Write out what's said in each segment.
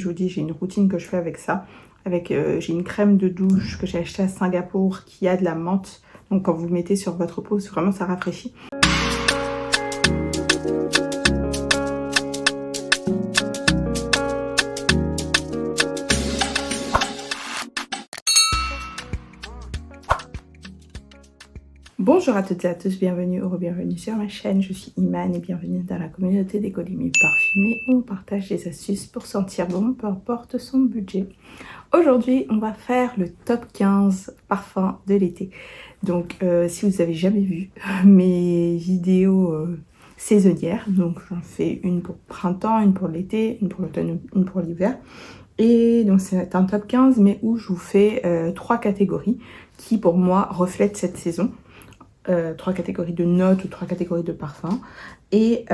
Je vous dis, j'ai une routine que je fais avec ça. J'ai une crème de douche que j'ai achetée à Singapour qui a de la menthe. Donc quand vous mettez sur votre peau, vraiment ça rafraîchit. Bonjour à toutes et à tous, bienvenue ou bienvenue sur ma chaîne, je suis Iman et bienvenue dans la communauté des Colimi parfumés où on partage des astuces pour sentir bon, peu importe son budget. Aujourd'hui, on va faire le top 15 parfums de l'été. Donc, si vous n'avez jamais vu mes vidéos saisonnières, donc j'en fais une pour printemps, une pour l'été, une pour l'automne, une pour l'hiver. Et donc c'est un top 15 mais où je vous fais 3 catégories qui pour moi reflètent cette saison. 3 catégories de notes ou 3 catégories de parfums. Et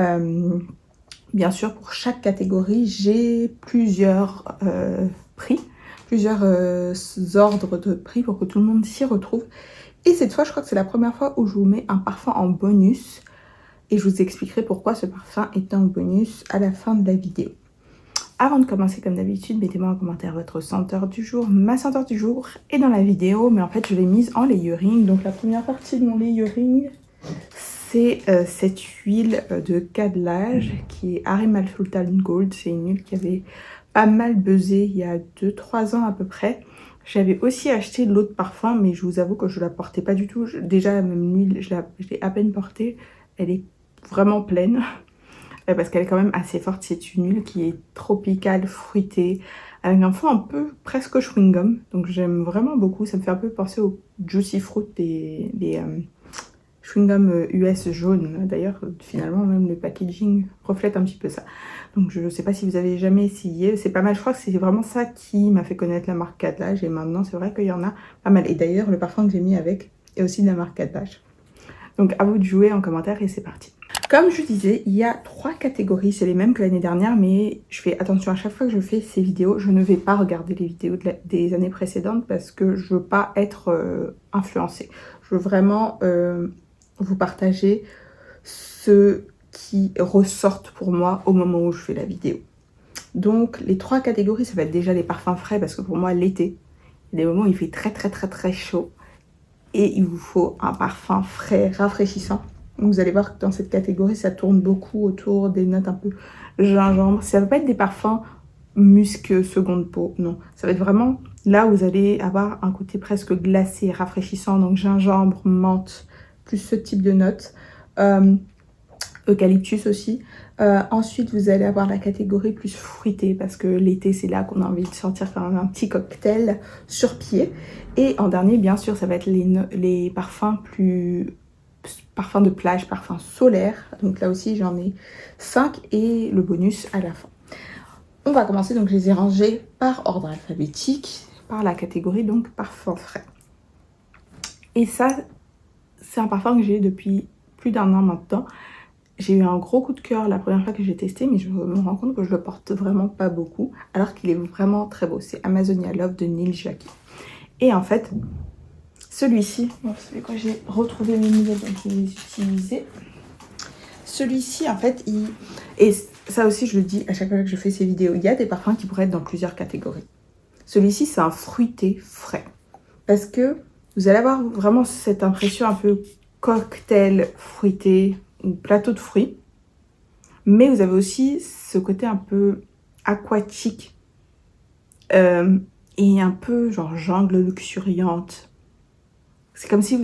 bien sûr, pour chaque catégorie, j'ai plusieurs prix, plusieurs ordres de prix pour que tout le monde s'y retrouve. Et cette fois, je crois que c'est la première fois où je vous mets un parfum en bonus. Et je vous expliquerai pourquoi ce parfum est en bonus à la fin de la vidéo. Avant de commencer, comme d'habitude, mettez-moi en commentaire votre senteur du jour. Ma senteur du jour est dans la vidéo, mais en fait, je l'ai mise en layering. Donc, la première partie de mon layering, c'est cette huile de câblage qui est Arimal Sultan Gold. C'est une huile qui avait pas mal buzzé il y a 2-3 ans à peu près. J'avais aussi acheté l'autre parfum, mais je vous avoue que je la portais pas du tout. Déjà, même l'huile, je l'ai à peine portée. Elle est vraiment pleine. Parce qu'elle est quand même assez forte. C'est une huile qui est tropicale, fruitée, avec un fond un peu presque chewing-gum. Donc j'aime vraiment beaucoup. Ça me fait un peu penser au Juicy Fruit des chewing-gum US jaunes. D'ailleurs, finalement, même le packaging reflète un petit peu ça. Donc je ne sais pas si vous avez jamais essayé. C'est pas mal. Je crois que c'est vraiment ça qui m'a fait connaître la marque Cadlage. Et maintenant, c'est vrai qu'il y en a pas mal. Et d'ailleurs, le parfum que j'ai mis avec est aussi de la marque Cadlage. Donc à vous de jouer en commentaire et c'est parti. Comme je disais, il y a 3 catégories, c'est les mêmes que l'année dernière, mais je fais attention à chaque fois que je fais ces vidéos, je ne vais pas regarder les vidéos des années précédentes parce que je veux pas être influencée. Je veux vraiment vous partager ce qui ressortent pour moi au moment où je fais la vidéo. Donc les 3 catégories, ça va être déjà les parfums frais parce que pour moi l'été, il y a des moments où il fait très chaud et il vous faut un parfum frais, rafraîchissant. Vous allez voir que dans cette catégorie, ça tourne beaucoup autour des notes un peu gingembre. Ça ne va pas être des parfums musc seconde peau, non. Ça va être vraiment là où vous allez avoir un côté presque glacé, rafraîchissant. Donc gingembre, menthe, plus ce type de notes. Eucalyptus aussi. Ensuite, vous allez avoir la catégorie plus fruitée parce que l'été, c'est là qu'on a envie de sortir quand même un petit cocktail sur pied. Et en dernier, bien sûr, ça va être les parfums parfums de plage, parfums solaires. Donc là aussi, j'en ai 5 et le bonus à la fin. On va commencer, donc je les ai rangés par ordre alphabétique, par la catégorie donc parfum frais. Et ça, c'est un parfum que j'ai depuis plus d'1 an maintenant. J'ai eu un gros coup de cœur la première fois que j'ai testé, mais je me rends compte que je le porte vraiment pas beaucoup, alors qu'il est vraiment très beau. C'est Amazonia Love de Neil Jackie. Et en fait, celui-ci, vous savez quoi, j'ai retrouvé mes nouvelles, donc je vais les utiliser. Celui-ci, en fait, et ça aussi, je le dis à chaque fois que je fais ces vidéos, il y a des parfums qui pourraient être dans plusieurs catégories. Celui-ci, c'est un fruité frais. Parce que vous allez avoir vraiment cette impression un peu cocktail fruité, ou plateau de fruits. Mais vous avez aussi ce côté un peu aquatique. Et un peu genre jungle luxuriante. C'est comme si,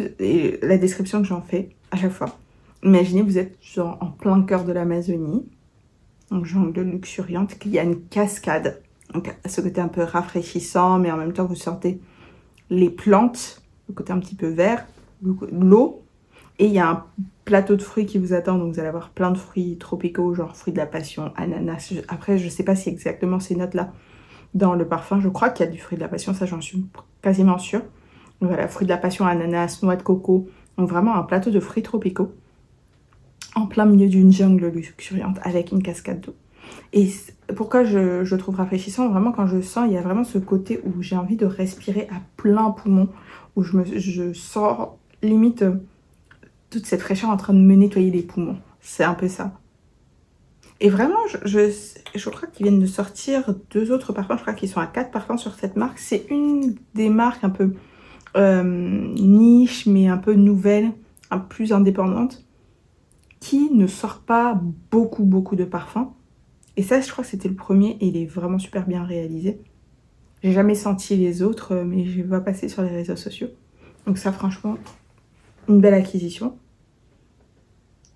la description que j'en fais à chaque fois, imaginez vous êtes genre en plein cœur de l'Amazonie, donc jungle luxuriante, qu'il y a une cascade, donc ce côté un peu rafraîchissant, mais en même temps vous sentez les plantes, le côté un petit peu vert, l'eau, et il y a un plateau de fruits qui vous attend, donc vous allez avoir plein de fruits tropicaux, genre fruits de la passion, ananas, après je sais pas si exactement ces notes-là dans le parfum, je crois qu'il y a du fruit de la passion, ça j'en suis quasiment sûre. Donc voilà, fruits de la passion, ananas, noix de coco. Donc vraiment un plateau de fruits tropicaux en plein milieu d'une jungle luxuriante avec une cascade d'eau. Et pourquoi je trouve rafraîchissant, vraiment quand je sens, il y a vraiment ce côté où j'ai envie de respirer à plein poumon, où je sens limite toute cette fraîcheur en train de me nettoyer les poumons. C'est un peu ça. Et vraiment, je crois qu'ils viennent de sortir 2 autres parfums. Je crois qu'ils sont à 4 parfums sur cette marque. C'est une des marques un peu niche, mais un peu nouvelle, un peu plus indépendante, qui ne sort pas beaucoup de parfums. Et ça, je crois que c'était le premier et il est vraiment super bien réalisé. J'ai jamais senti les autres, mais je vois passer sur les réseaux sociaux. Donc ça, franchement, une belle acquisition.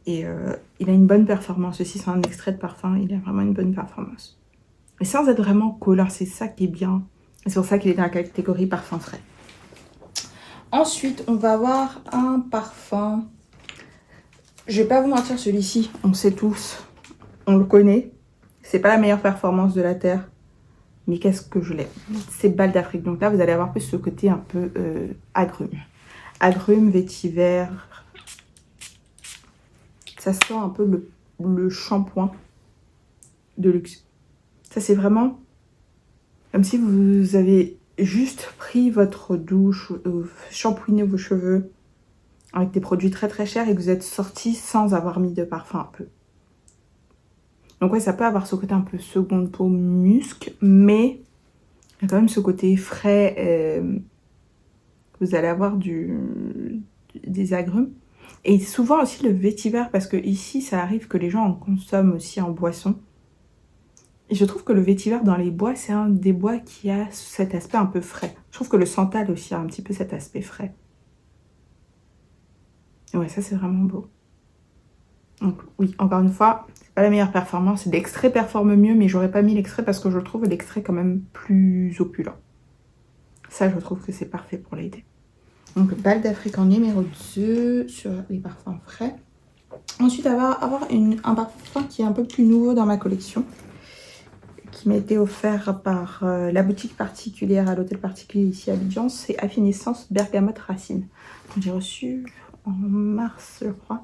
Et il a une bonne performance aussi. C'est un extrait de parfum, il a vraiment une bonne performance. Et sans être vraiment collant, c'est ça qui est bien. C'est pour ça qu'il est dans la catégorie parfum frais. Ensuite, on va avoir un parfum. Je vais pas vous mentir, celui-ci, on sait tous, on le connaît. C'est pas la meilleure performance de la Terre, mais qu'est-ce que je l'aime. C'est Bal d'Afrique. Donc là, vous allez avoir plus ce côté un peu agrumes. Agrumes, vétiver. Ça sent un peu le shampoing de luxe. Ça, c'est vraiment comme si vous avez juste pris votre douche, shampooiné vos cheveux avec des produits très chers et que vous êtes sorti sans avoir mis de parfum un peu. Donc ouais, ça peut avoir ce côté un peu seconde peau musc, mais il y a quand même ce côté frais. Vous allez avoir des agrumes. Et souvent aussi le vétiver, parce que ici, ça arrive que les gens en consomment aussi en boisson. Et je trouve que le vétiver dans les bois, c'est un des bois qui a cet aspect un peu frais. Je trouve que le santal aussi a un petit peu cet aspect frais. Et ouais, ça c'est vraiment beau. Donc oui, encore une fois, c'est pas la meilleure performance. L'extrait performe mieux, mais j'aurais pas mis l'extrait parce que je trouve l'extrait quand même plus opulent. Ça, je trouve que c'est parfait pour l'été. Donc Bal d'Afrique en numéro 2 sur les parfums frais. Ensuite, on va avoir un parfum qui est un peu plus nouveau dans ma collection, qui m'a été offert par la boutique particulière à l'hôtel particulier ici à Abidjan. C'est Affinescence Bergamote Racine. J'ai reçu en mars, je crois.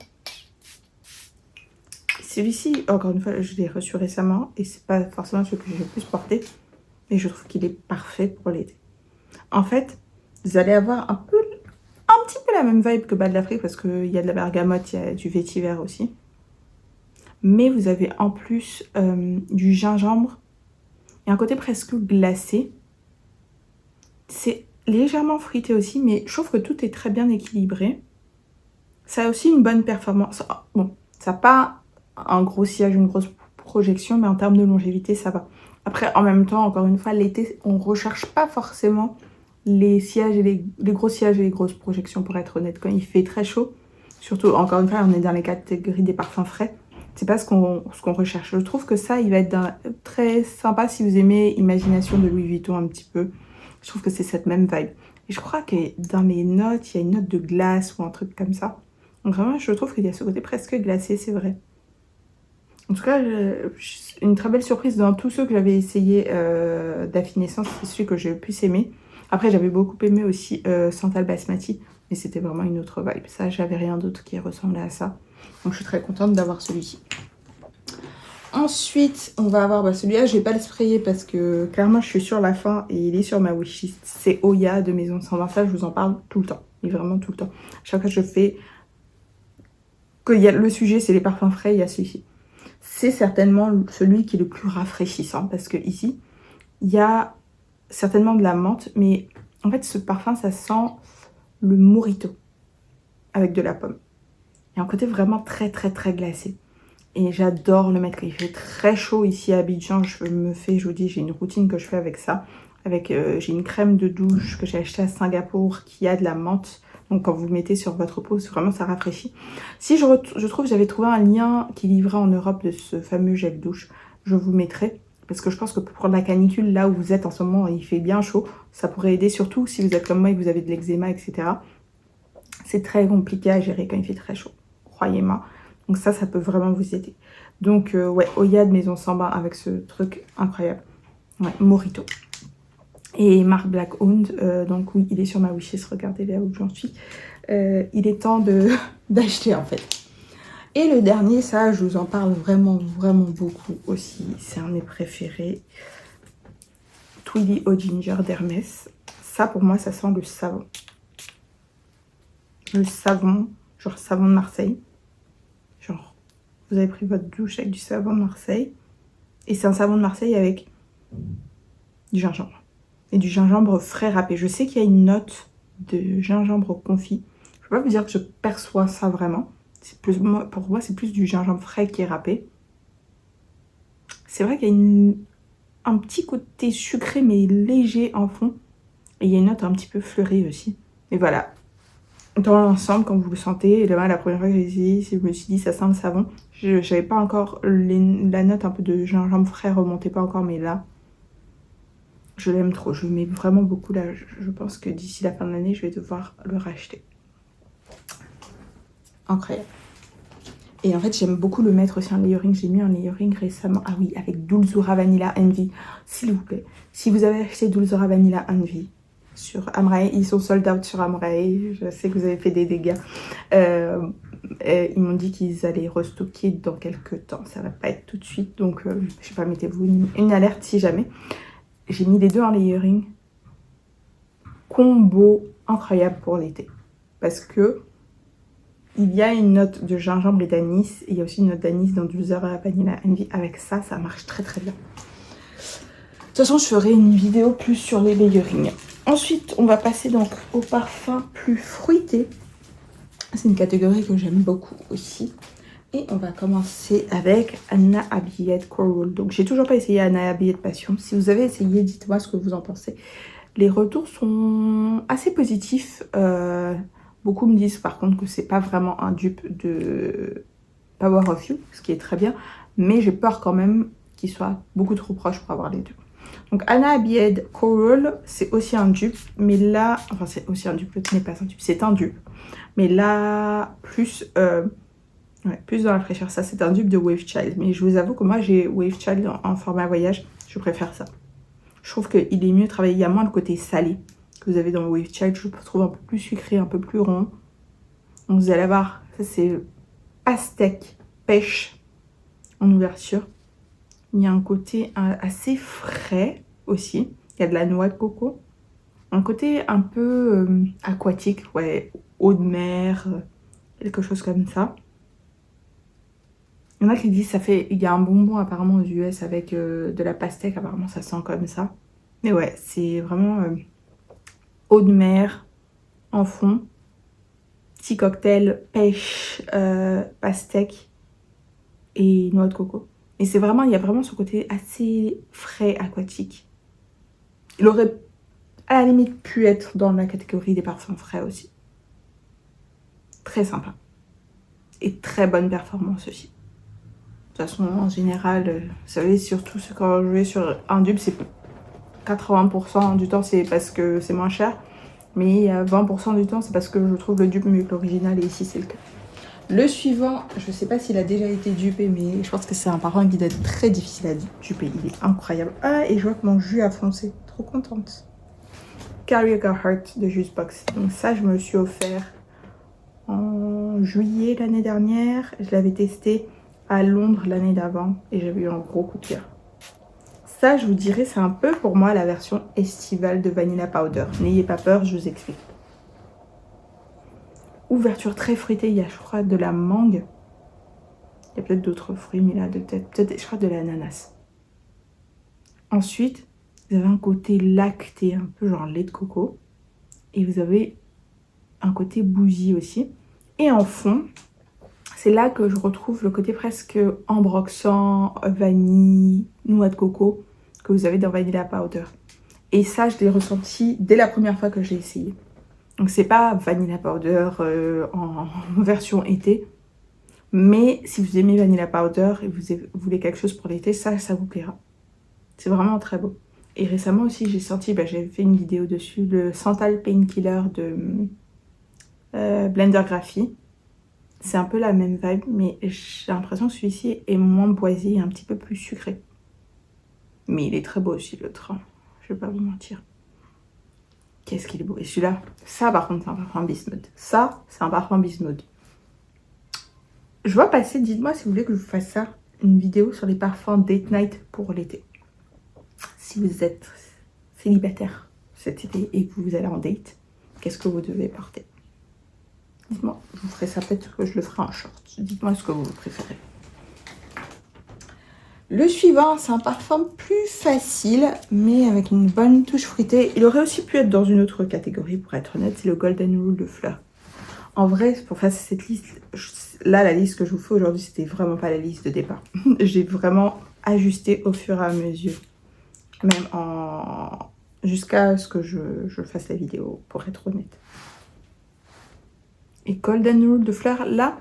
Celui-ci, encore une fois, je l'ai reçu récemment et c'est pas forcément ce que j'ai le plus porté, mais je trouve qu'il est parfait pour l'été. En fait, vous allez avoir un petit peu la même vibe que Bal d'Afrique parce qu'il y a de la bergamote, il y a du vétiver aussi. Mais vous avez en plus du gingembre et un côté presque glacé. C'est légèrement fruité aussi, mais je trouve que tout est très bien équilibré. Ça a aussi une bonne performance. Bon, ça n'a pas un gros sillage, une grosse projection, mais en termes de longévité, ça va. Après, en même temps, encore une fois, l'été, on ne recherche pas forcément les sillages et les gros sillages et les grosses projections, pour être honnête. Quand il fait très chaud, surtout, encore une fois, on est dans les catégories des parfums frais, c'est pas ce qu'on recherche. Je trouve que ça, il va être très sympa si vous aimez Imagination de Louis Vuitton un petit peu. Je trouve que c'est cette même vibe. Et je crois que dans mes notes, il y a une note de glace ou un truc comme ça. Donc vraiment, je trouve qu'il y a ce côté presque glacé, c'est vrai. En tout cas, une très belle surprise dans tous ceux que j'avais essayé d'Affinescence, c'est celui que j'ai le plus aimé. Après, j'avais beaucoup aimé aussi Santal Basmati, mais c'était vraiment une autre vibe. Ça, j'avais rien d'autre qui ressemblait à ça. Donc, je suis très contente d'avoir celui-ci. Ensuite, on va avoir celui-là, je vais pas le sprayer parce que clairement, je suis sur la fin et il est sur ma wishlist. C'est Oya de Maison 120. Ça, je vous en parle tout le temps. Et vraiment tout le temps. Chaque fois que je fais que le sujet, c'est les parfums frais, il y a celui-ci. C'est certainement celui qui est le plus rafraîchissant parce que ici, il y a certainement de la menthe, mais en fait, ce parfum, ça sent le mojito avec de la pomme. Il y a un côté vraiment très glacé. Et j'adore le mettre quand il fait très chaud ici à Abidjan. Je vous dis, j'ai une routine que je fais avec ça. J'ai une crème de douche que j'ai achetée à Singapour qui a de la menthe. Donc quand vous le mettez sur votre peau, vraiment ça rafraîchit. Si je trouve, j'avais trouvé un lien qui livrait en Europe de ce fameux gel douche. Je vous mettrai. Parce que je pense que pour la canicule, là où vous êtes en ce moment, il fait bien chaud. Ça pourrait aider, surtout si vous êtes comme moi et que vous avez de l'eczéma, etc. C'est très compliqué à gérer quand il fait très chaud. Croyez-moi. Donc ça peut vraiment vous aider. Donc ouais, Oya de Maison 120 avec ce truc incroyable. Ouais, Mojito. Et Marc Blackhound, donc oui, il est sur ma wishlist, regardez là où j'en suis. Il est temps d'acheter en fait. Et le dernier, ça, je vous en parle vraiment beaucoup aussi. C'est un de mes préférés. Tweedy au Ginger d'Hermès. Ça, pour moi, ça sent le savon. Le savon, genre savon de Marseille. Genre, vous avez pris votre douche avec du savon de Marseille. Et c'est un savon de Marseille avec du gingembre. Et du gingembre frais râpé. Je sais qu'il y a une note de gingembre confit. Je ne peux pas vous dire que je perçois ça vraiment. Plus, pour moi, c'est plus du gingembre frais qui est râpé. C'est vrai qu'il y a un petit côté sucré mais léger en fond. Et il y a une note un petit peu fleurie aussi. Et voilà. Dans l'ensemble, quand vous le sentez, et là, la première fois que j'ai essayé, je me suis dit ça sent le savon. Je n'avais pas encore la note un peu de gingembre frais remontait pas encore, mais là, je l'aime trop. Je mets vraiment beaucoup là. Je pense que d'ici la fin de l'année, je vais devoir le racheter. Incroyable. Et en fait, j'aime beaucoup le mettre aussi en layering. J'ai mis un layering récemment. Ah oui, avec Dulzura Vanilla Envy. S'il vous plaît. Si vous avez acheté Dulzura Vanilla Envy sur Amray, ils sont sold out sur Amray. Je sais que vous avez fait des dégâts. Ils m'ont dit qu'ils allaient restocker dans quelques temps. Ça va pas être tout de suite. Donc, je sais pas, mettez-vous une alerte si jamais. J'ai mis les deux en layering. Combo incroyable pour l'été. Parce que il y a une note de gingembre et d'anis. Et il y a aussi une note d'anis dans Dulzura Vanilla Envy. Avec ça, ça marche très très bien. De toute façon, je ferai une vidéo plus sur les layering. Ensuite, on va passer donc au parfum plus fruité. C'est une catégorie que j'aime beaucoup aussi. Et on va commencer avec Anna Abiyed Coral. Donc, j'ai toujours pas essayé Anna Abiyed Passion. Si vous avez essayé, dites-moi ce que vous en pensez. Les retours sont assez positifs. Beaucoup me disent par contre que c'est pas vraiment un dupe de Power of You, ce qui est très bien. Mais j'ai peur quand même qu'il soit beaucoup trop proche pour avoir les deux. Donc Anna Abiyed Coral, c'est aussi un dupe. Mais là, enfin c'est aussi un dupe, ce n'est pas un dupe, c'est un dupe. Mais là, plus dans la fraîcheur. Ça, c'est un dupe de Wave Child. Mais je vous avoue que moi, j'ai Wave Child en format voyage. Je préfère ça. Je trouve qu'il est mieux travaillé. Il y a moins le côté salé que vous avez dans Wave Child. Je trouve un peu plus sucré, un peu plus rond. Donc, vous allez voir, ça, c'est pastèque, pêche en ouverture. Il y a un côté assez frais aussi. Il y a de la noix de coco. Un côté un peu aquatique, ouais, eau de mer, quelque chose comme ça. Il y en a qui disent il y a un bonbon apparemment aux US avec de la pastèque, apparemment ça sent comme ça. Mais ouais, c'est vraiment eau de mer en fond. Petit cocktail pêche, pastèque et noix de coco. Et c'est vraiment, il y a vraiment ce côté assez frais, aquatique. Il aurait à la limite pu être dans la catégorie des parfums frais aussi. Très sympa. Et très bonne performance aussi. De toute façon, en général, vous savez, surtout quand je vais sur un dupe, c'est 80% du temps, c'est parce que c'est moins cher. Mais 20% du temps, c'est parce que je trouve le dupe mieux que l'original. Et ici, c'est le cas. Le suivant, je ne sais pas s'il a déjà été dupé, mais je pense que c'est un parfum qui doit être très difficile à duper. Il est incroyable. Ah, et je vois que mon jus a foncé. Trop contente. Carry a Heart de Juicebox. Donc ça, je me le suis offert en juillet l'année dernière. Je l'avais testé à Londres l'année d'avant et j'avais eu un gros coup de cœur. Ça, je vous dirais, c'est un peu pour moi la version estivale de Vanilla Powder. N'ayez pas peur, je vous explique. Ouverture très fruitée, il y a, je crois, de la mangue. Il y a peut-être d'autres fruits, mais là, peut-être, je crois, de l'ananas. Ensuite, vous avez un côté lacté, un peu genre lait de coco. Et vous avez un côté bougie aussi. Et en fond, c'est là que je retrouve le côté presque ambroxant, vanille, noix de coco que vous avez dans Vanilla Powder. Et ça, je l'ai ressenti dès la première fois que j'ai essayé. Donc c'est pas Vanilla Powder en version été. Mais si vous aimez Vanilla Powder et vous voulez quelque chose pour l'été, ça vous plaira. C'est vraiment très beau. Et récemment aussi, j'ai senti, j'ai fait une vidéo dessus, le Santal Painkiller de Blender Graphie. C'est un peu la même vibe, mais j'ai l'impression que celui-ci est moins boisé et un petit peu plus sucré. Mais il est très beau aussi, l'autre. Je vais pas vous mentir. Qu'est-ce qu'il est beau. Et celui-là, ça par contre, c'est un parfum Beast Mode. Ça, c'est un parfum Beast Mode. Je vois passer, dites-moi si vous voulez que je vous fasse ça, une vidéo sur les parfums Date Night pour l'été. Si vous êtes célibataire cet été et que vous allez en date, qu'est-ce que vous devez porter? Dites-moi, je vous ferai ça, peut-être que je le ferai en short. Dites-moi ce que vous préférez. Le suivant, c'est un parfum plus facile, mais avec une bonne touche fruitée. Il aurait aussi pu être dans une autre catégorie, pour être honnête, c'est le Golden Rule de Fleur. En vrai, pour faire cette liste, là, la liste que je vous fais aujourd'hui, c'était vraiment pas la liste de départ. J'ai vraiment ajusté au fur et à mesure, même jusqu'à ce que je fasse la vidéo, pour être honnête. Et Golden Rule de Fleur, là,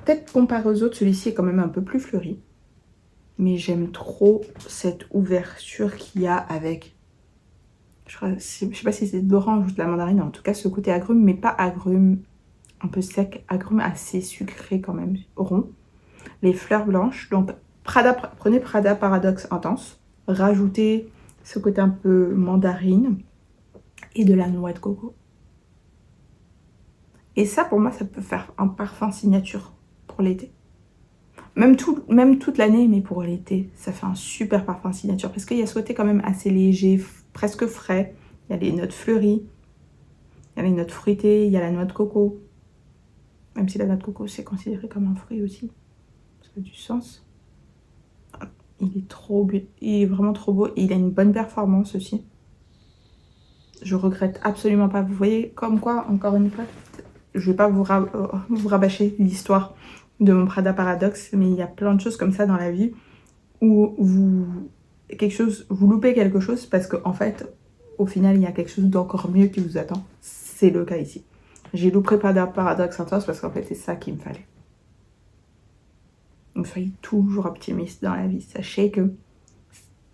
peut-être comparé aux autres, celui-ci est quand même un peu plus fleuri. Mais j'aime trop cette ouverture qu'il y a avec, je sais pas si c'est de l'orange ou de la mandarine, en tout cas ce côté agrume, mais pas agrume un peu sec, agrume assez sucré quand même, rond. Les fleurs blanches, donc prenez Prada Paradoxe Intense, rajoutez ce côté un peu mandarine et de la noix de coco. Et ça pour moi ça peut faire un parfum signature pour l'été. Même toute l'année, mais pour l'été, ça fait un super parfum signature. Parce qu'il y a ce côté quand même assez léger, presque frais. Il y a les notes fleuries, il y a les notes fruitées, il y a la noix de coco. Même si la noix de coco, c'est considéré comme un fruit aussi. Ça a du sens. Il est vraiment trop beau. Et il a une bonne performance aussi. Je regrette absolument pas. Vous voyez, comme quoi, encore une fois, je vais pas vous rabâcher l'histoire de mon Prada Paradoxe, mais il y a plein de choses comme ça dans la vie où vous loupez quelque chose parce qu'en fait, au final, il y a quelque chose d'encore mieux qui vous attend. C'est le cas ici. J'ai loupé Prada Paradoxe Intense parce qu'en fait, c'est ça qu'il me fallait. Donc soyez toujours optimiste dans la vie. Sachez que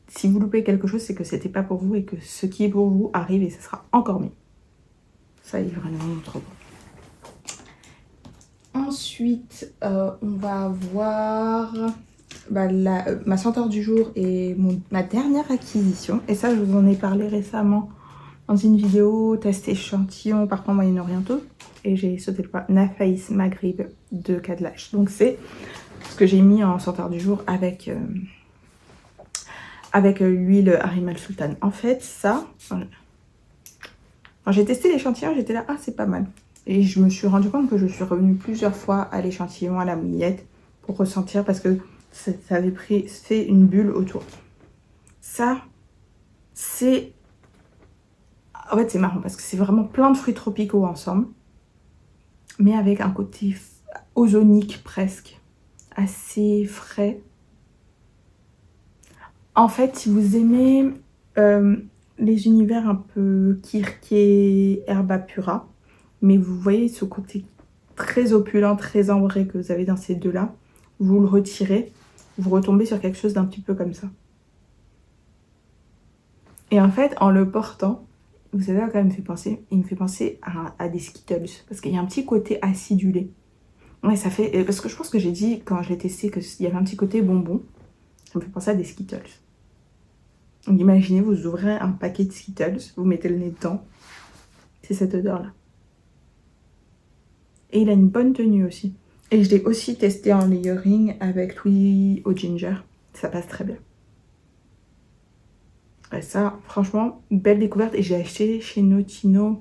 si vous loupez quelque chose, c'est que c'était pas pour vous et que ce qui est pour vous arrive et ce sera encore mieux. Ça est vraiment trop beau. Ensuite, on va voir ma senteur du jour et ma dernière acquisition. Et ça, je vous en ai parlé récemment dans une vidéo test échantillon parfum Moyen-Orientaux. Et j'ai sauté le pas. Nafaïs Maghrib de Kadlash. Donc c'est ce que j'ai mis en senteur du jour avec l'huile Arimal Sultan. En fait, ça, quand j'ai testé l'échantillon, j'étais là, ah c'est pas mal. Et je me suis rendu compte que je suis revenue plusieurs fois à l'échantillon, à la mouillette, pour ressentir, parce que ça avait fait une bulle autour. Ça, c'est... En fait, c'est marrant, parce que c'est vraiment plein de fruits tropicaux ensemble, mais avec un côté ozonique presque, assez frais. En fait, si vous aimez les univers un peu kirké, herba pura, mais vous voyez ce côté très opulent, très ambré que vous avez dans ces deux-là, vous le retirez, vous retombez sur quelque chose d'un petit peu comme ça. Et en fait, en le portant, vous savez à quoi il me fait penser? Il me fait penser à des Skittles, parce qu'il y a un petit côté acidulé. Ouais, ça fait... Parce que je pense que j'ai dit, quand je l'ai testé, qu'il y avait un petit côté bonbon. Ça me fait penser à des Skittles. Donc imaginez, vous ouvrez un paquet de Skittles, vous mettez le nez dedans. C'est cette odeur-là. Et il a une bonne tenue aussi. Et je l'ai aussi testé en layering avec Tweedy au ginger. Ça passe très bien. Ouais, ça, franchement, belle découverte. Et j'ai acheté chez Notino.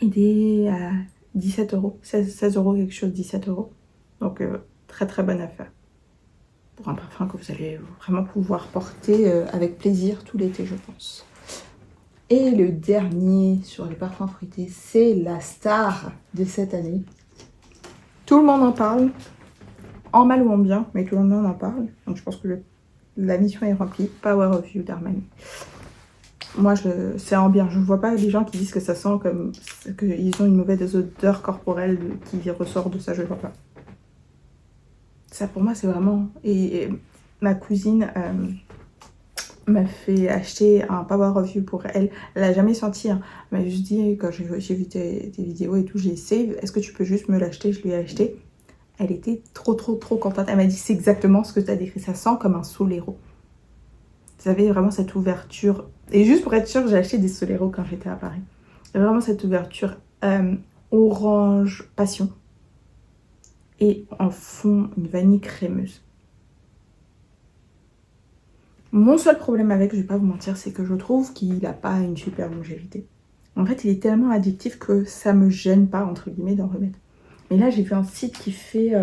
Il est à 17 €. 16 € quelque chose, 17 €. Donc, très très bonne affaire. Pour un parfum que vous allez vraiment pouvoir porter avec plaisir tout l'été, je pense. Et le dernier sur les parfums fruités, c'est la star de cette année. Tout le monde en parle, en mal ou en bien, mais tout le monde en parle. Donc je pense que la mission est remplie. Power of You d'Armani. Moi, c'est en bien. Je ne vois pas les gens qui disent que ça sent comme qu'ils ont une mauvaise odeur corporelle qui ressort de ça. Je ne vois pas. Ça, pour moi, c'est vraiment... Et ma cousine m'a fait acheter un Power of You pour elle. Elle n'a jamais senti. Hein. Elle m'a juste dit, quand j'ai vu tes vidéos et tout, j'ai save. Est-ce que tu peux juste me l'acheter? Je lui ai acheté. Elle était trop contente. Elle m'a dit, c'est exactement ce que tu as décrit. Ça sent comme un Solero. Vous avez vraiment cette ouverture. Et juste pour être sûre, j'ai acheté des Solero quand j'étais à Paris. Il y a vraiment cette ouverture orange passion. Et en fond, une vanille crémeuse. Mon seul problème avec, je vais pas vous mentir, c'est que je trouve qu'il n'a pas une super longévité. En fait, il est tellement addictif que ça me gêne pas, entre guillemets, d'en remettre. Mais là, j'ai vu un site qui fait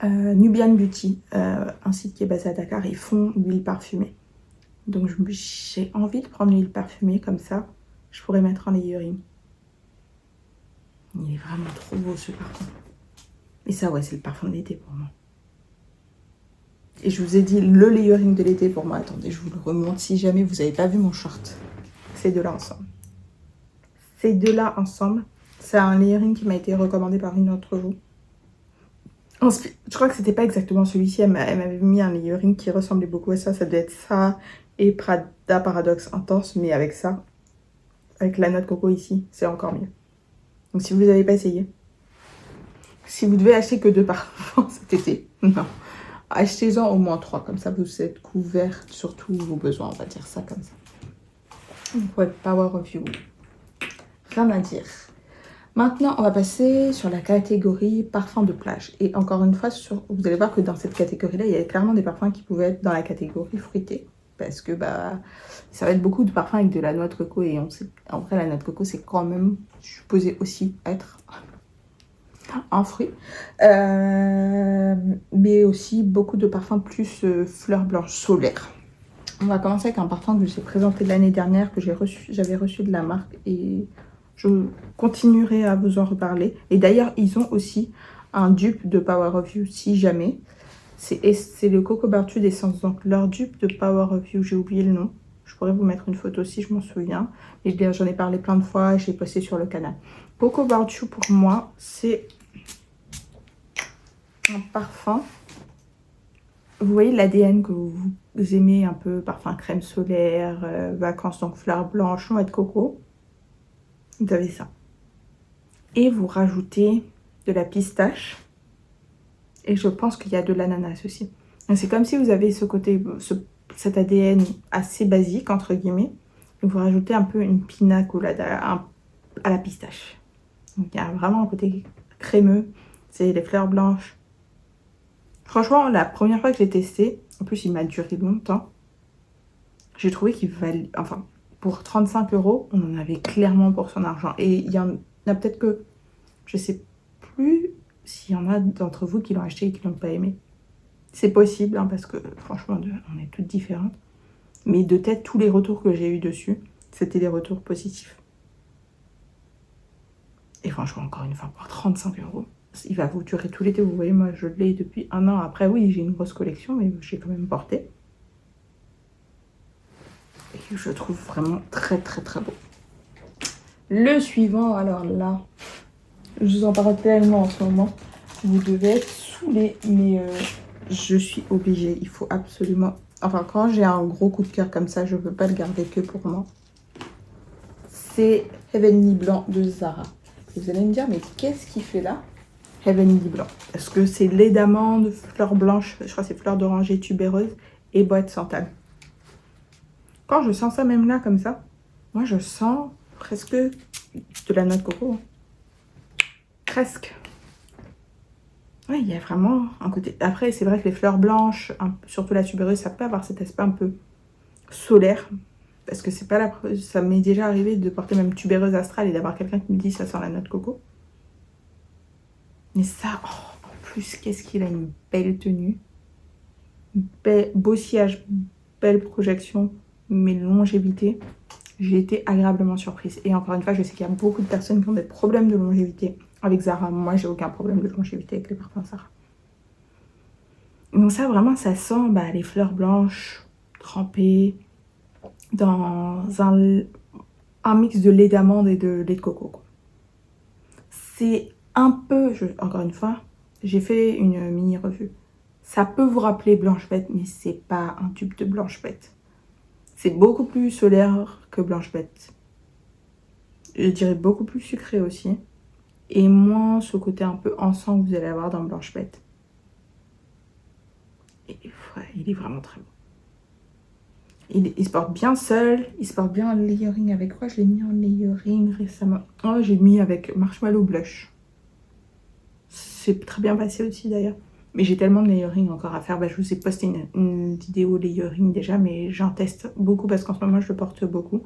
Nubian Beauty, un site qui est basé à Dakar, ils font l'huile parfumée. Donc j'ai envie de prendre l'huile parfumée comme ça. Je pourrais mettre en layering. Il est vraiment trop beau ce parfum. Et ça, ouais, c'est le parfum de l'été pour moi. Et je vous ai dit le layering de l'été pour moi. Attendez, je vous le remonte si jamais vous n'avez pas vu mon short. Ces deux-là ensemble. Ces deux-là ensemble, c'est un layering qui m'a été recommandé par une d'entre vous. Je crois que c'était pas exactement celui-ci. Elle m'avait mis un layering qui ressemblait beaucoup à ça. Ça devait être ça et Prada Paradoxe Intense, mais avec ça. Avec la noix de coco ici, c'est encore mieux. Donc si vous n'avez pas essayé, si vous devez acheter que 2 parfums cet été, non. Achetez-en au moins 3, comme ça vous êtes couverts sur tous vos besoins, on va dire ça comme ça. Donc ouais, Power of You, rien à dire. Maintenant, on va passer sur la catégorie parfums de plage. Et encore une fois, vous allez voir que dans cette catégorie-là, il y a clairement des parfums qui pouvaient être dans la catégorie fruitée. Parce que ça va être beaucoup de parfums avec de la noix de coco. Et on sait, en vrai, la noix de coco, c'est quand même supposé aussi être un fruit. Mais aussi beaucoup de parfums plus fleurs blanches solaires. On va commencer avec un parfum que je vous ai présenté l'année dernière, que j'avais reçu de la marque. Et je continuerai à vous en reparler. Et d'ailleurs, ils ont aussi un dupe de Power of You, si jamais. C'est le Coco Bartu d'Essence. Donc, leur dupe de Power of You, j'ai oublié le nom. Je pourrais vous mettre une photo si je m'en souviens. Et j'en ai parlé plein de fois et je l'ai posté sur le canal. Coco Bartu, pour moi, c'est un parfum. Vous voyez l'ADN que vous aimez un peu, parfum crème solaire, vacances, donc fleurs blanches, noix de coco. Vous avez ça. Et vous rajoutez de la pistache. Et je pense qu'il y a de l'ananas aussi. C'est comme si vous avez ce côté, cet ADN assez basique, entre guillemets. Et vous rajoutez un peu une pina colada à la pistache. Donc il y a vraiment un côté crémeux. C'est les fleurs blanches. Franchement, la première fois que j'ai testé, en plus il m'a duré longtemps, j'ai trouvé qu'il valait... Enfin, pour 35 €, on en avait clairement pour son argent. Et il y en a peut-être que... Je sais plus s'il y en a d'entre vous qui l'ont acheté et qui l'ont pas aimé. C'est possible, hein, parce que franchement, on est toutes différentes. Mais de tête, tous les retours que j'ai eu dessus, c'était des retours positifs. Et franchement, encore une fois, pour 35 €, il va vous durer tout l'été. Vous voyez, moi, je l'ai depuis 1 an. Après, oui, j'ai une grosse collection, mais j'ai quand même porté. Et je trouve vraiment très, très, très beau. Le suivant, alors là... Je vous en parle tellement en ce moment. Vous devez être saoulés, mais je suis obligée. Il faut absolument... Enfin, quand j'ai un gros coup de cœur comme ça, je ne peux pas le garder que pour moi. C'est Heavenly Blanc de Zara. Et vous allez me dire, mais qu'est-ce qu'il fait là, Heavenly Blanc? Est-ce que c'est lait d'amande, fleurs blanches, je crois que c'est fleurs d'oranger tubéreuse et boîte santal. Quand je sens ça même là, comme ça, moi je sens presque de la noix de coco. Hein. Presque. Oui, il y a vraiment un côté... Après, c'est vrai que les fleurs blanches, surtout la tubéreuse, ça peut avoir cet aspect un peu solaire. Parce que c'est pas la... Ça m'est déjà arrivé de porter même tubéreuse astrale et d'avoir quelqu'un qui me dit ça sent la noix de coco. Mais ça, oh, en plus, qu'est-ce qu'il a une belle tenue. Beau sillage, belle projection, mais longévité. J'ai été agréablement surprise. Et encore une fois, je sais qu'il y a beaucoup de personnes qui ont des problèmes de longévité avec Zara. Moi, j'ai aucun problème de longévité avec les parfums Zara. Donc ça, vraiment, ça sent les fleurs blanches trempées dans un mix de lait d'amande et de lait de coco. C'est un peu, encore une fois, j'ai fait une mini-revue. Ça peut vous rappeler Blanche Bête, mais c'est pas un tube de Blanche Bête. C'est beaucoup plus solaire que Blanche Bête. Je dirais beaucoup plus sucré aussi. Et moins ce côté un peu encens que vous allez avoir dans Blanche Bête. Et ouais, il est vraiment très beau. Il se porte bien seul. Il se porte bien en layering. Avec quoi je l'ai mis en layering récemment? Oh, j'ai mis avec Marshmallow Blush. C'est très bien passé aussi d'ailleurs. Mais j'ai tellement de layering encore à faire. Je vous ai posté une vidéo layering déjà, mais j'en teste beaucoup parce qu'en ce moment je le porte beaucoup.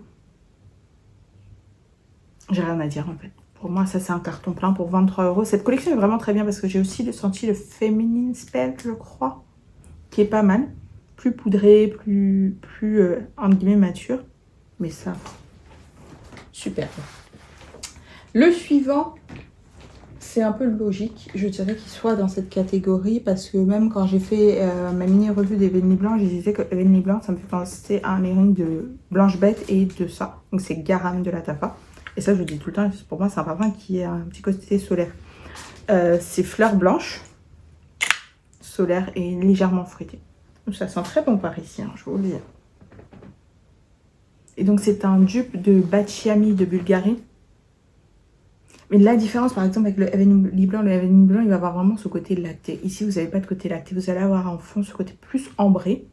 J'ai rien à dire en fait. Pour moi, ça, c'est un carton plein pour 23 €. Cette collection est vraiment très bien parce que j'ai aussi senti le Feminine Spell, je crois, qui est pas mal. Plus poudré, plus entre guillemets, mature. Mais ça, super. Le suivant, c'est un peu logique. Je dirais qu'il soit dans cette catégorie parce que même quand j'ai fait ma mini-revue des Eveline Blanc, je disais que Eveline Blanc, ça me fait penser à un earring de Blanche Bête et de ça. Donc c'est Garam de la Tafa. Et ça, je le dis tout le temps, pour moi, c'est un parfum qui a un petit côté solaire. C'est fleurs blanches, solaire et légèrement fruité. Donc ça sent très bon par ici, hein, je vous le dis. Et donc c'est un dupe de Baciami de Bulgarie. Mais la différence, par exemple, avec le Heavenly Blanc, il va avoir vraiment ce côté lacté. Ici, vous n'avez pas de côté lacté. Vous allez avoir en fond ce côté plus ambré,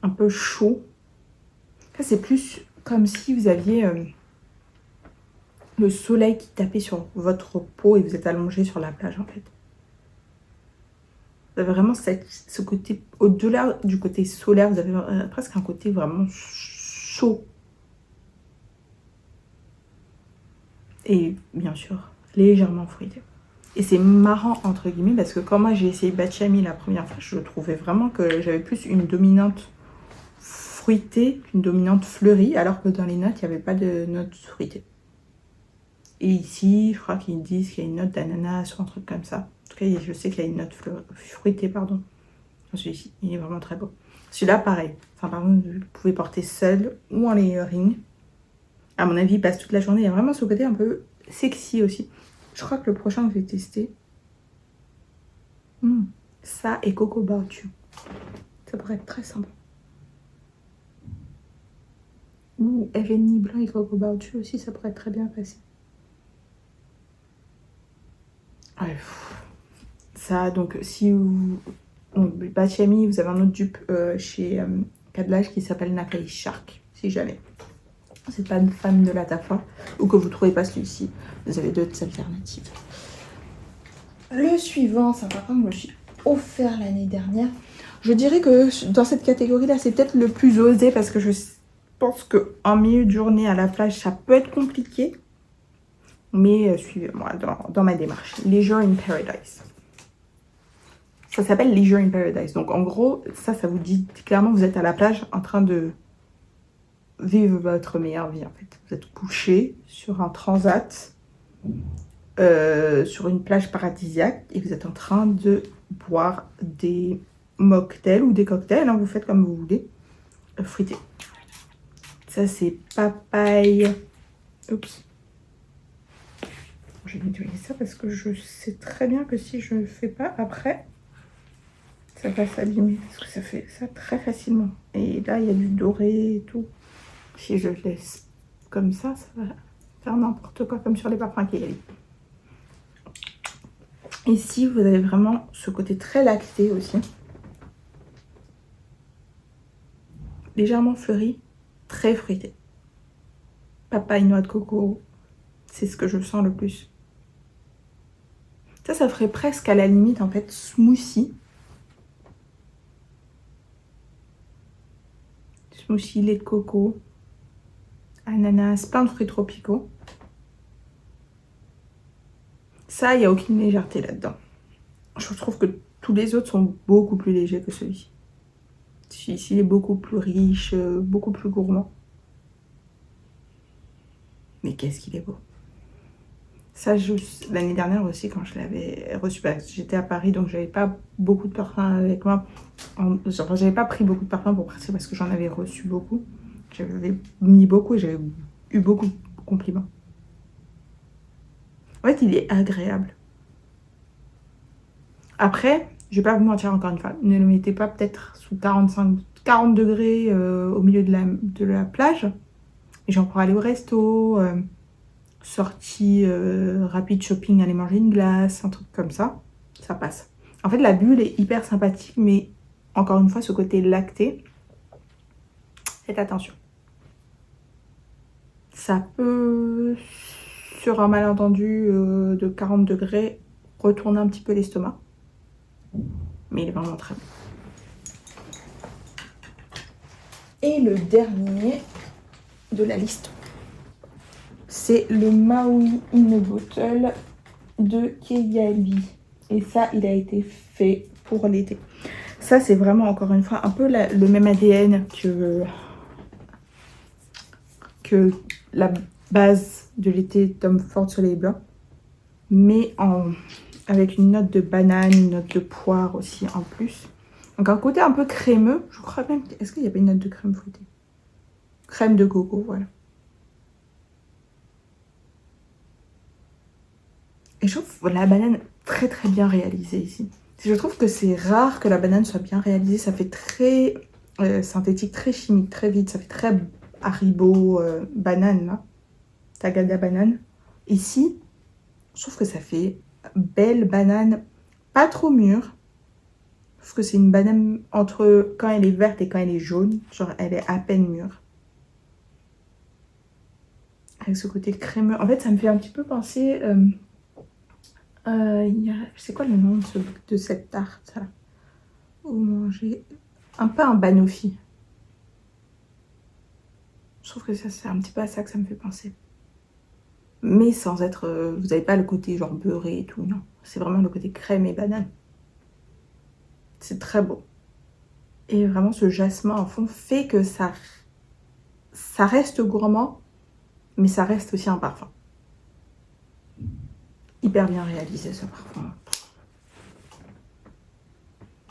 un peu chaud. Ça, c'est plus comme si vous aviez le soleil qui tapait sur votre peau et vous êtes allongé sur la plage, en fait. Vous avez vraiment ce côté, au-delà du côté solaire, vous avez presque un côté vraiment chaud. Et bien sûr, légèrement fruité. Et c'est marrant, entre guillemets, parce que quand moi j'ai essayé Baciami la première fois, je trouvais vraiment que j'avais plus une dominante fruitée qu'une dominante fleurie, alors que dans les notes, il n'y avait pas de notes fruitées. Et ici, je crois qu'ils disent qu'il y a une note d'ananas ou un truc comme ça. En tout cas, je sais qu'il y a une note fruitée, pardon. Celui-ci, il est vraiment très beau. Celui-là, pareil. Enfin, par contre, vous pouvez porter seul ou en layering. À mon avis, il passe toute la journée. Il y a vraiment ce côté un peu sexy aussi. Je crois que le prochain que je vais tester, ça et Coco About You. Ça pourrait être très sympa. Ou Heavenly Blanc et Coco About You aussi, ça pourrait être très bien passé. Ouais, ça, donc, si vous... Donc, Baciami, vous avez un autre dupe chez Cadlage qui s'appelle Nakai Shark, si jamais vous n'êtes pas une fan de la Tafa ou que vous ne trouvez pas celui-ci, vous avez d'autres alternatives. Le suivant, c'est un parfum que je me suis offert l'année dernière. Je dirais que dans cette catégorie-là, c'est peut-être le plus osé parce que je pense qu'en milieu de journée à la plage, ça peut être compliqué. Mais suivez-moi dans ma démarche. Leisure in Paradise. Ça s'appelle Leisure in Paradise. Donc en gros, ça vous dit clairement vous êtes à la plage en train de vivre votre meilleure vie en fait. Vous êtes couché sur un transat, sur une plage paradisiaque et vous êtes en train de boire des mocktails ou des cocktails, hein, vous faites comme vous voulez, fruités. Ça c'est papaye. Oups. Je vais nettoyer ça parce que je sais très bien que si je ne le fais pas après, ça va s'abîmer parce que ça fait ça très facilement. Et là, il y a du doré et tout. Si je le laisse comme ça, ça va faire n'importe quoi comme sur les parfums Kayali. Ici, vous avez vraiment ce côté très lacté aussi. Légèrement fleuri, très fruité. Papaye, noix de coco, c'est ce que je sens le plus. Ça ferait presque à la limite en fait smoothie. Smoothie, lait de coco, ananas, plein de fruits tropicaux. Ça, il n'y a aucune légèreté là-dedans. Je trouve que tous les autres sont beaucoup plus légers que celui-ci. Celui-ci il est beaucoup plus riche, beaucoup plus gourmand. Mais qu'est-ce qu'il est beau. Ça, l'année dernière aussi, quand je l'avais reçu, j'étais à Paris, donc j'avais pas beaucoup de parfums avec moi. Enfin, j'avais pas pris beaucoup de parfums pour presser parce que j'en avais reçu beaucoup. J'avais mis beaucoup et j'avais eu beaucoup de compliments. En fait, il est agréable. Après, je vais pas vous mentir encore une fois, ne le mettez pas peut-être sous 40 degrés au milieu de la plage. Et genre pour aller au resto, sortie rapide shopping, aller manger une glace, un truc comme ça, ça passe. En fait, la bulle est hyper sympathique, mais encore une fois, ce côté lacté, faites attention. Ça peut, sur un malentendu de 40 degrés, retourner un petit peu l'estomac. Mais il est vraiment très bon. Et le dernier de la liste, C'est le Maui in a Bottle de Kayali. Et ça, il a été fait pour l'été. Ça, c'est vraiment, encore une fois, un peu le même ADN que la base de l'été Tom Ford Soleil Blanc. Mais avec une note de banane, une note de poire aussi en plus. Donc un côté un peu crémeux. Je crois même... Est-ce qu'il n'y a pas une note de crème fouettée? Crème de coco, voilà. Et je trouve la banane très très bien réalisée ici. Je trouve que c'est rare que la banane soit bien réalisée. Ça fait très synthétique, très chimique, très vite. Ça fait très Haribo banane, là. Tagada banane. Ici, je trouve que ça fait belle banane, pas trop mûre. Je trouve que c'est une banane entre quand elle est verte et quand elle est jaune. Genre, elle est à peine mûre. Avec ce côté crémeux. En fait, ça me fait un petit peu penser... c'est quoi le nom de cette tarte là? Vous mangez un peu un banoffee. Je trouve que ça c'est un petit peu à ça que ça me fait penser. Mais sans être... vous n'avez pas le côté genre beurré et tout, non. C'est vraiment le côté crème et banane. C'est très beau. Et vraiment ce jasmin en fond fait que ça reste gourmand, mais ça reste aussi un parfum. Hyper bien réalisé ce parfum.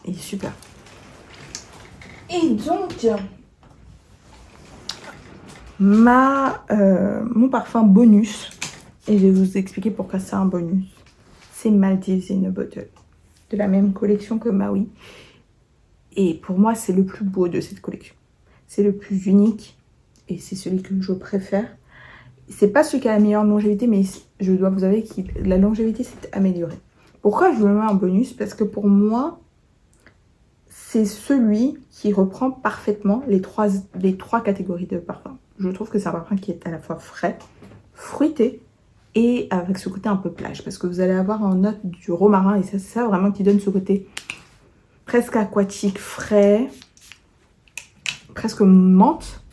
Il est super. Et donc, mon parfum bonus, et je vais vous expliquer pourquoi c'est un bonus, c'est Maldives in a Bottle, de la même collection que Maui. Et pour moi, c'est le plus beau de cette collection. C'est le plus unique, et c'est celui que je préfère. C'est pas celui qui a la meilleure longévité, mais je dois vous avouer que la longévité s'est améliorée. Pourquoi je le mets en bonus? Parce que pour moi, c'est celui qui reprend parfaitement les trois catégories de parfums. Je trouve que c'est un parfum qui est à la fois frais, fruité et avec ce côté un peu plage. Parce que vous allez avoir en note du romarin et c'est ça vraiment qui donne ce côté presque aquatique, frais, presque menthe.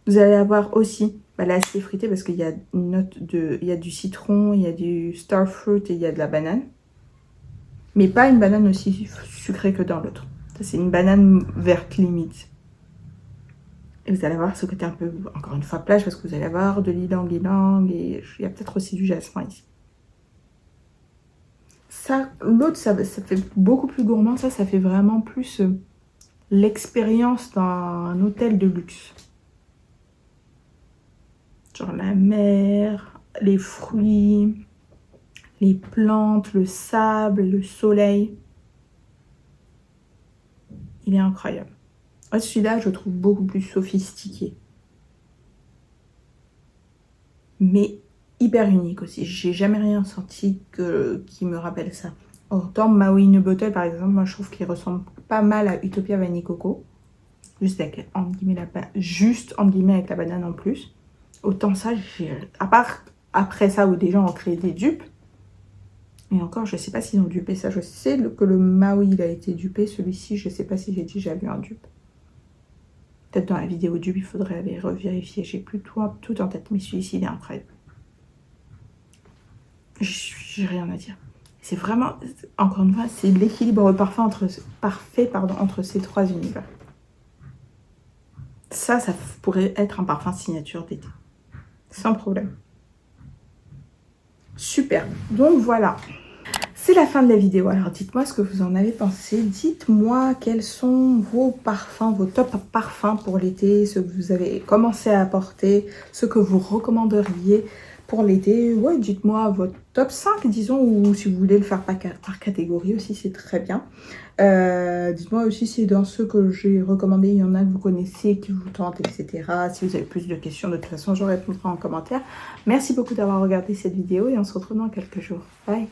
Vous allez avoir aussi l'acier fruité parce qu'il y a une note de... Il y a du citron, il y a du starfruit et il y a de la banane. Mais pas une banane aussi sucrée que dans l'autre. C'est une banane verte limite. Et vous allez avoir ce côté un peu, encore une fois, plage, parce que vous allez avoir de l'ylang-ylang et il y a peut-être aussi du jasmin ici. Ça, l'autre, ça fait beaucoup plus gourmand. Ça fait vraiment plus l'expérience d'un hôtel de luxe. Genre la mer, les fruits, les plantes, le sable, le soleil. Il est incroyable. Celui-là, je le trouve beaucoup plus sophistiqué. Mais hyper unique aussi. J'ai jamais rien senti qui me rappelle ça. Autant Maui in a Bottle, par exemple, moi je trouve qu'il ressemble pas mal à Utopia Vanille Coco. Juste avec, entre guillemets, avec la banane en plus. Autant ça, à part après ça où des gens ont créé des dupes. Et encore, je sais pas s'ils ont dupé ça. Je sais que le Maui, il a été dupé. Celui-ci, je sais pas si j'ai déjà vu un dupe. Peut-être dans la vidéo dupe, il faudrait aller revérifier. J'ai plus tout en tête. Mais celui-ci, il est incroyable. J'ai rien à dire. C'est vraiment, encore une fois, c'est l'équilibre parfait entre ces trois univers. Ça pourrait être un parfum signature d'été. Sans problème. Super. Donc voilà. C'est la fin de la vidéo. Alors dites-moi ce que vous en avez pensé. Dites-moi quels sont vos parfums, vos top parfums pour l'été, ce que vous avez commencé à apporter, ce que vous recommanderiez pour l'été. Ouais, dites-moi votre top 5, disons, ou si vous voulez le faire par catégorie aussi, c'est très bien. Dites-moi aussi si dans ceux que j'ai recommandés, il y en a que vous connaissez, qui vous tentent, etc. Si vous avez plus de questions, de toute façon, je répondrai en commentaire. Merci beaucoup d'avoir regardé cette vidéo et on se retrouve dans quelques jours. Bye!